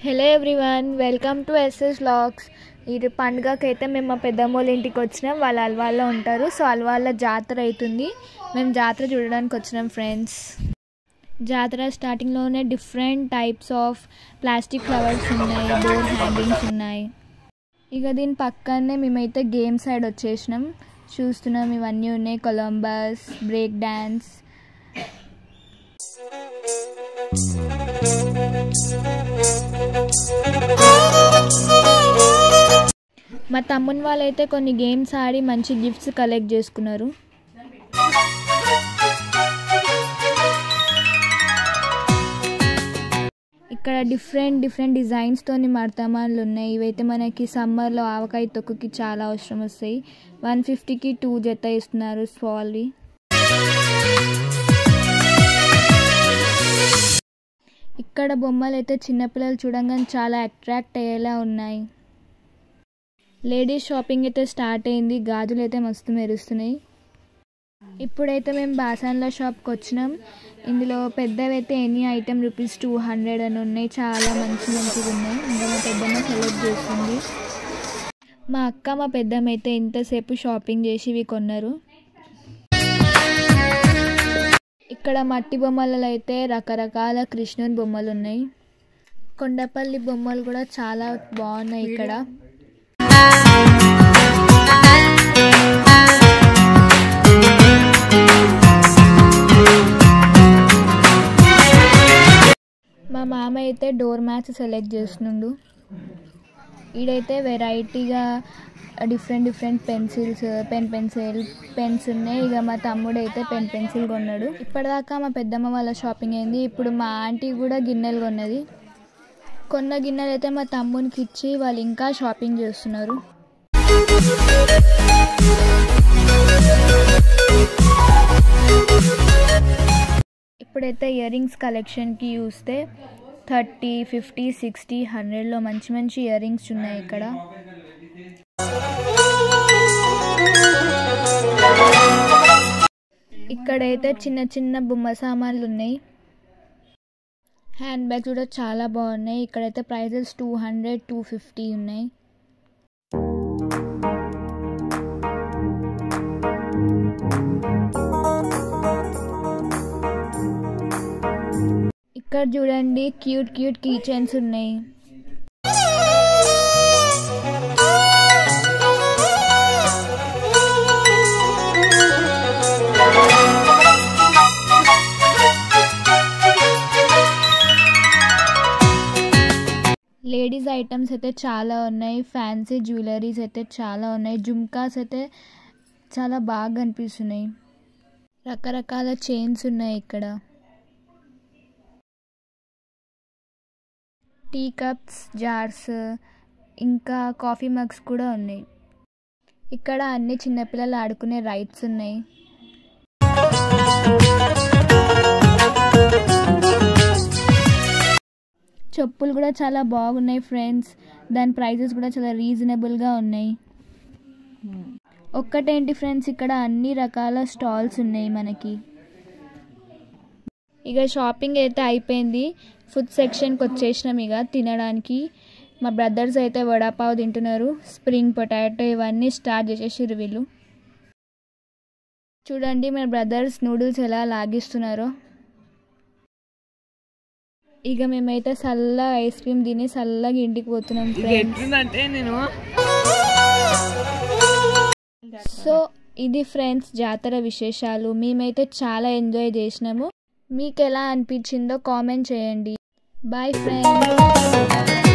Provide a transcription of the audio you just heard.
Hello everyone, welcome to SS vlogs. ఇది పండుగకైతే మేము మా పెద్దమ్మోళ్ళ ఇంటికి వచ్చినాం. వాళ్ళు అల్వాల్లో ఉంటారు. సో అల్వాళ్ళ జాతర అవుతుంది. మేము జాతర చూడడానికి వచ్చినాం ఫ్రెండ్స్. జాతర స్టార్టింగ్లోనే different types of plastic flowers ఉన్నాయి, డోర్ హ్యాంగింగ్స్ ఉన్నాయి. ఇక దీని పక్కనే మేమైతే గేమ్ సైడ్ వచ్చేసినాం. చూస్తున్నాం, ఇవన్నీ ఉన్నాయి. Columbus, break dance. మా తమ్ముని వాళ్ళైతే కొన్ని గేమ్స్ ఆడి మంచి గిఫ్ట్స్ కలెక్ట్ చేసుకున్నారు. ఇక్కడ డిఫరెంట్ డిజైన్స్తో మడతమాన్లు ఉన్నాయి. ఇవైతే మనకి సమ్మర్లో ఆవకాయ తొక్కుకి చాలా అవసరం వస్తాయి. 150కి 2 జత ఇస్తున్నారు స్వాల్వి. ఇక్కడ బొమ్మలు అయితే చిన్నపిల్లలు చూడంగానే చాలా అట్రాక్ట్ అయ్యేలా ఉన్నాయి. లేడీస్ షాపింగ్ అయితే స్టార్ట్ అయింది. గాజులు అయితే మస్తు మెరుస్తున్నాయి. ఇప్పుడైతే మేము బాసన్ల షాప్కి వచ్చినాం. ఇందులో పెద్దవి అయితే ఎనీ ఐటెం ₹200 అని ఉన్నాయి. చాలా మంచిగా ఉన్నాయి. ఇంకా మా పెద్దమ్మ సెలెక్ట్ చేస్తుంది. మా అక్క మా పెద్దమ్మ అయితే ఇంతసేపు షాపింగ్ చేసి ఇవి కొన్నారు. ఇక్కడ మట్టి బొమ్మలలో అయితే రకరకాల కృష్ణుని బొమ్మలు ఉన్నాయి. కొండపల్లి బొమ్మలు కూడా చాలా బాగున్నాయి. ఇక్కడ మా మామ అయితే డోర్ మ్యాట్స్ సెలెక్ట్ చేస్తున్నాడు. ఈడైతే వెరైటీగా డిఫరెంట్ పెన్సిల్స్, పెన్స్ ఉన్నాయి. ఇక మా తమ్ముడు అయితే పెన్సిల్ కొన్నాడు. ఇప్పటిదాకా మా పెద్దమ్మ వాళ్ళ షాపింగ్ అయింది. ఇప్పుడు మా ఆంటీ కూడా గిన్నెలు కొన్నది. కొన్న గిన్నెలు అయితే మా తమ్మునికి ఇచ్చి వాళ్ళు ఇంకా షాపింగ్ చేస్తున్నారు. ఇప్పుడైతే ఇయర్ రింగ్స్ కలెక్షన్కి చూస్తే 30, 50, 60, 100లో మంచి ఇయర్ రింగ్స్ ఉన్నాయి. ఇక్కడ ఇక్కడైతే చిన్న బొమ్మ సామాన్లు ఉన్నాయి. హ్యాండ్ బ్యాగ్స్ కూడా చాలా బాగున్నాయి. ఇక్కడైతే ప్రైజెస్ 200, 250 ఉన్నాయి. ఇక్కడ చూడండి, క్యూట్ కీ చైన్స్ ఉన్నాయి. లేడీస్ ఐటమ్స్ అయితే చాలా ఉన్నాయి. ఫ్యాన్సీ జ్యువెలరీస్ అయితే చాలా ఉన్నాయి. జుమ్కాస్ అయితే చాలా బాగా అనిపిస్తున్నాయి. రకరకాల చైన్స్ ఉన్నాయి. ఇక్కడ టీ కప్స్, జార్స్, ఇంకా కాఫీ మగ్స్ కూడా ఉన్నాయి. ఇక్కడ అన్ని చిన్నపిల్లలు ఆడుకునే రైడ్స్ ఉన్నాయి. చెప్పులు కూడా చాలా బాగున్నాయి ఫ్రెండ్స్. దాని ప్రైజెస్ కూడా చాలా రీజనబుల్గా ఉన్నాయి. ఒక్కటేంటి ఫ్రెండ్స్, ఇక్కడ అన్ని రకాల స్టాల్స్ ఉన్నాయి మనకి. ఇక షాపింగ్ అయితే అయిపోయింది. ఫుడ్ సెక్షన్కి వచ్చేసినాం ఇక తినడానికి. మా బ్రదర్స్ అయితే వడాపావ్ తింటున్నారు. స్ప్రింగ్ పొటాటో ఇవన్నీ స్టార్ట్ చేసేసారు వీళ్ళు. చూడండి మా బ్రదర్స్ నూడిల్స్ ఎలా లాగిస్తున్నారో. ఇక మేమైతే చల్లగా ఐస్ క్రీమ్ తిని చల్లగా ఇంటికి పోతున్నాం ఫ్రెండ్స్. సో ఇది ఫ్రెండ్స్ జాతర విశేషాలు. మేమైతే చాలా ఎంజాయ్ చేసినాము. మీకు ఎలా అనిపించిందో కామెంట్ చేయండి. Bye friends.